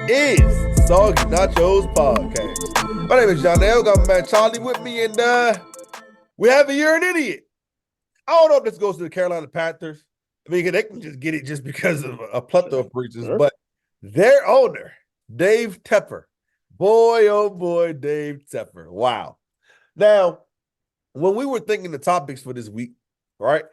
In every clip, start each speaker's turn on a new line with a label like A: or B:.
A: is Soggy Nachos Podcast. My name is Janelle. Got my man Charlie with me, and we have a You're an Idiot. I don't know if this goes to the Carolina Panthers. I mean, they can just get it just because of a plethora of reasons,
B: Sure.
A: but their owner, Dave Tepper, boy, oh boy, Dave Tepper. Wow. Now, when we were thinking the topics for this week, right?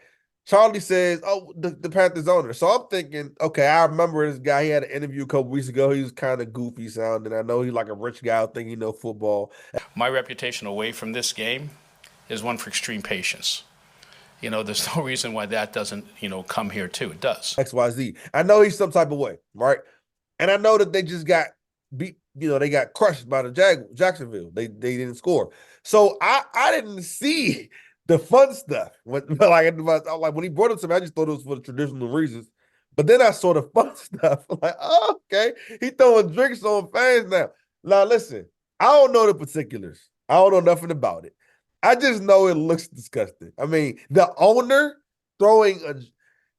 A: Charlie says, "Oh, the Panthers owner." So I'm thinking, okay, I remember this guy. He had an interview a couple weeks ago. He was kind of goofy sounding. I know he's like a rich guy thinking he know football.
C: My reputation away from this game is one for extreme patience. There's no reason why that doesn't, come here too. It does.
A: XYZ. I know he's some type of way, right? And I know that they just got beat. They got crushed by the Jacksonville. They didn't score. So I didn't see the fun stuff. Like when he brought it to me, I just thought it was for the traditional reasons. But then I saw the fun stuff. I'm like, oh, okay. He throwing drinks on fans now. Now listen, I don't know the particulars. I don't know nothing about it. I just know it looks disgusting. I mean, the owner throwing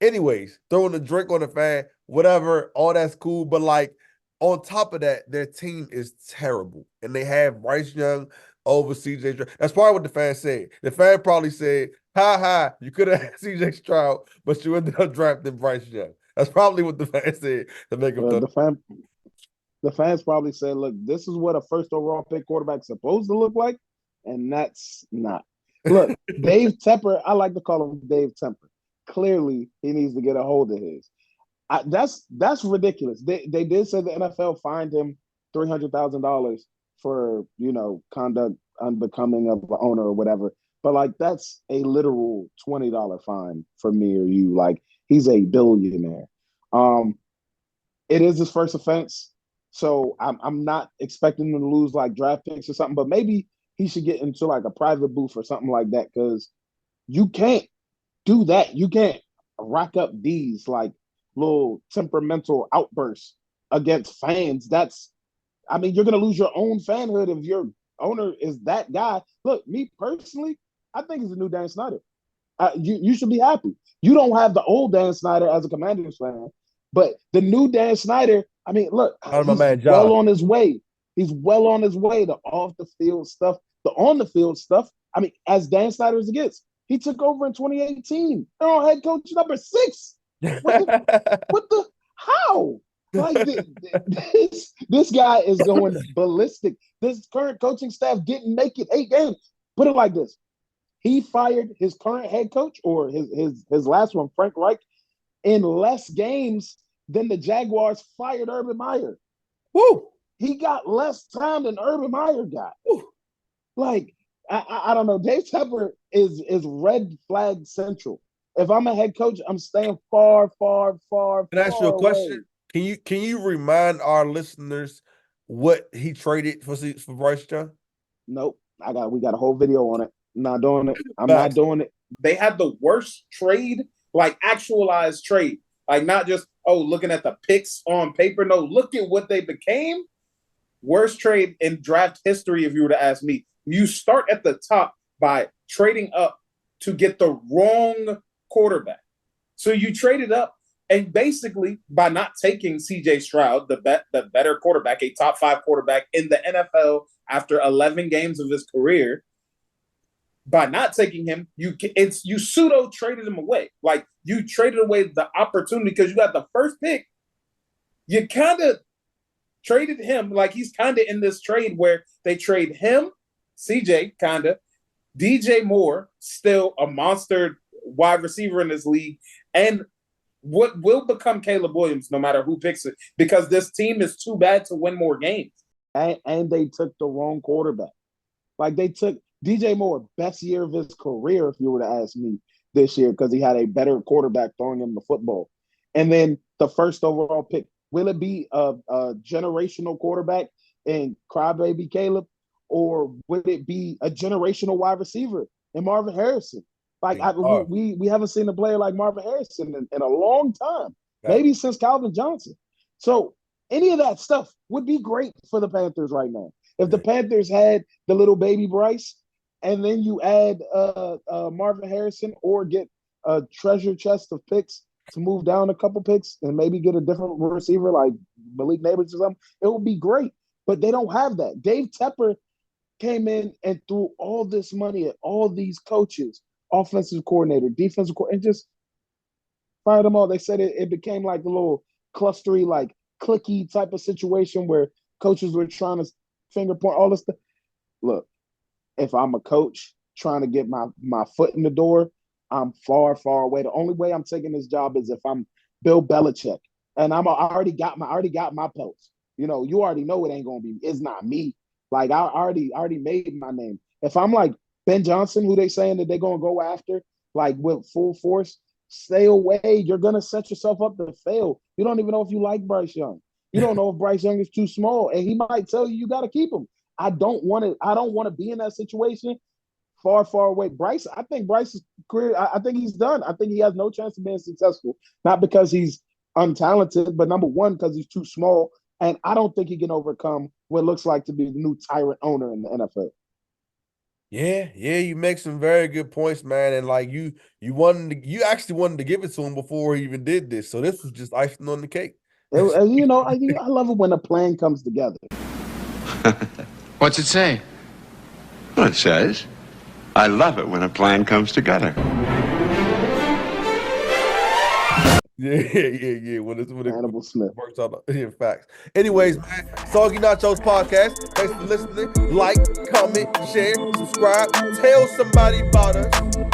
A: throwing a drink on a fan, whatever, all that's cool. But like on top of that, their team is terrible. And they have Bryce Young over CJ Stroud. That's probably what the fan said. The fan probably said, ha ha, you could have had CJ Stroud, but you ended up drafting Bryce Young. That's probably what the fan said to make him
B: The fans probably said, "Look, this is what a first overall pick quarterback's supposed to look like, and that's not." Look, Dave Tepper, I like to call him Dave Tepper. Clearly, he needs to get a hold of his. That's ridiculous. They did say the NFL fined him $300,000 for conduct unbecoming of the owner or whatever. But like that's a literal $20 fine for me or you. Like he's a billionaire. Um, it is his first offense, so I'm not expecting him to lose like draft picks or something. But maybe he should get into like a private booth or something like that because you can't do that. You can't rack up these like little temperamental outbursts against fans. I mean, you're going to lose your own fanhood if your owner is that guy. Look, me personally, I think he's the new Dan Snyder. You should be happy. You don't have the old Dan Snyder as a Commanders fan, but the new Dan Snyder, I mean, look,
A: Out of my
B: he's
A: man
B: well
A: Josh.
B: on his way. He's well on his way to off the field stuff, the on the field stuff. I mean, as Dan Snyder as it gets, he took over in 2018. They're on head coach number 6. What the how? Like this guy is going ballistic. This current coaching staff didn't make it 8 games. Put it like this: he fired his current head coach or his last one, Frank Reich, in less games than the Jaguars fired Urban Meyer.
A: Woo!
B: He got less time than Urban Meyer got.
A: Woo.
B: Like I don't know. Dave Tepper is red flag central. If I'm a head coach, I'm staying far, far, far,
A: Can I ask you
B: far
A: a
B: away.
A: question? Can you remind our listeners what he traded for Bryce Young?
B: Nope. We got a whole video on it. I'm not doing it. I'm not
A: Facts.
B: doing it.
D: They had the worst trade, like actualized trade. Like not just, looking at the picks on paper. No, look at what they became. Worst trade in draft history, if you were to ask me. You start at the top by trading up to get the wrong quarterback. So you traded up, and basically by not taking CJ Stroud, the better quarterback, a top 5 quarterback in the NFL after 11 games of his career, by not taking him, you pseudo traded him away. Like you traded away the opportunity because you got the first pick. You kind of traded him like he's kind of in this trade where they trade him, CJ, kind of, DJ Moore, still a monster wide receiver in this league, and what will become Caleb Williams no matter who picks it because this team is too bad to win more games.
B: And they took the wrong quarterback. Like they took DJ Moore, best year of his career, if you were to ask me this year, because he had a better quarterback throwing him the football. And then the first overall pick. Will it be a generational quarterback in Crybaby Caleb, or would it be a generational wide receiver in Marvin Harrison? Like we haven't seen a player like Marvin Harrison in a long time, maybe since Calvin Johnson. So any of that stuff would be great for the Panthers right now. If the Panthers had the little baby Bryce, and then you add Marvin Harrison, or get a treasure chest of picks to move down a couple picks and maybe get a different receiver like Malik Neighbors or something, it would be great. But they don't have that. Dave Tepper came in and threw all this money at all these coaches, offensive coordinator, defensive coordinator, and just fired them all. They said it became like a little clustery, like clicky type of situation where coaches were trying to finger point all this stuff. Look, if I'm a coach trying to get my foot in the door, I'm far, far away. The only way I'm taking this job is if I'm Bill Belichick, and I already got my pelts. You know, you already know it ain't gonna be. It's not me. Like I already made my name. If I'm like Ben Johnson, who they saying that they're gonna go after, like with full force, stay away. You're gonna set yourself up to fail. You don't even know if you like Bryce Young. You don't know if Bryce Young is too small, and he might tell you got to keep him. I don't want to be in that situation. Far, far away. Bryce, I think Bryce's career, I think he's done. I think he has no chance of being successful. Not because he's untalented, but number one, because he's too small. And I don't think he can overcome what looks like to be the new tyrant owner in the NFL.
A: Yeah, you make some very good points, man. And like you actually wanted to give it to him before he even did this. So this was just icing on the cake.
B: I love it when a plan comes together.
E: What's it say?
F: Well, it says, I love it when a plan comes together.
A: Yeah. When it
B: Hannibal Smith
A: works out, in facts. Anyways, man, Soggy Nachos podcast. Thanks for listening. Like, comment, share, subscribe. Tell somebody about us.